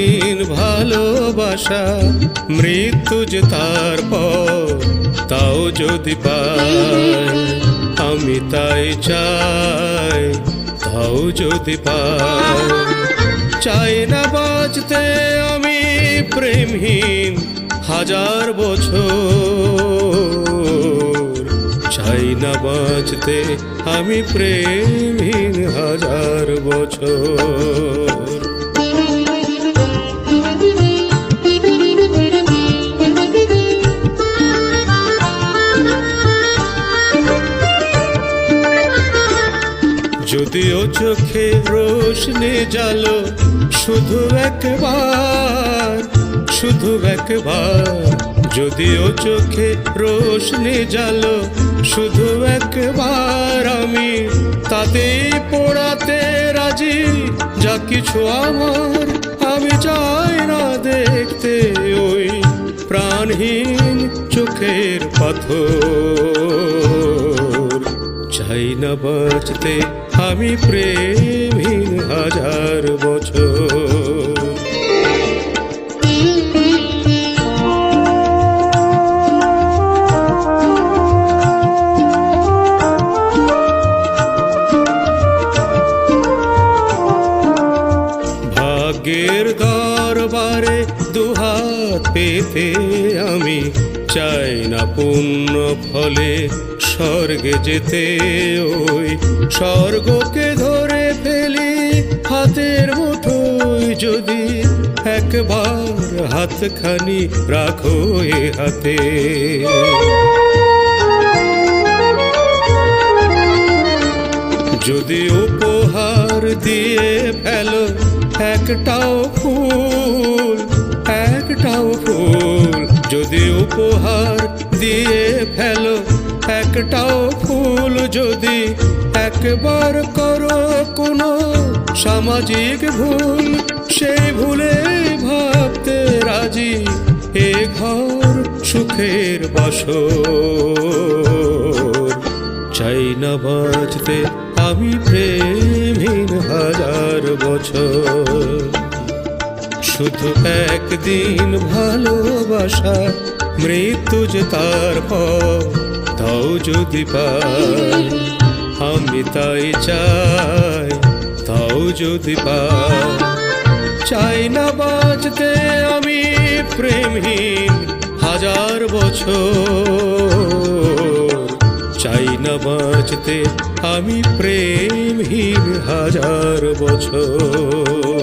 একদিন ভালোবাসা মৃত্যু যে তারপর তাও যদি পাই আমি তাই চাই, তাও যদি পাই। চাই না বাঁচতে আমি প্রেমহীন হাজার বছর, চাই না বাঁচতে আমি প্রেমহীন হাজার বছর। যদিও চোখে রোশনি জালো শুধু একবার, শুধু একবার, যদিও চোখে রোশনি জালো শুধু একবার, আমি তাতেই পোড়াতে রাজি যা কিছু আমার। আমি চাই না দেখতে ওই প্রাণহীন চোখের পাথর, চাই না বাঁচতে আমি প্রেমহীন হাজার বছর। ভাগ্যের দরবারে দুহাত পেতে আমি চাই না পুণ্য ফলে স্বর্গে যেতে, ওই স্বর্গকে ধরে ফেলি হাতের মুঠোয় যদি একবার হাতখানি রাখো এ হাতে। যদি উপহার দিয়ে ফেলো একটাও ফুল, একটাও ফুল, যদি উপহার দিয়ে ফেলো একটাও ফুল, যদি একবার করো কোনো সামাজিক ভুল, সেই ভুলে ভাবতে রাজি এ ঘর সুখের বাসর। চাই না বাঁচতে আমি প্রেমহীন হাজার বছর, শুধু একদিন ভালোবাসা মৃত্যু যে তারপর তাও যদি পাই আমি তাই চাই, তাও যদি পাই। চাই না বাঁচতে আমি প্রেমহীন হাজার বছর, চাই না বাঁচতে আমি প্রেমহীন হাজার বছর।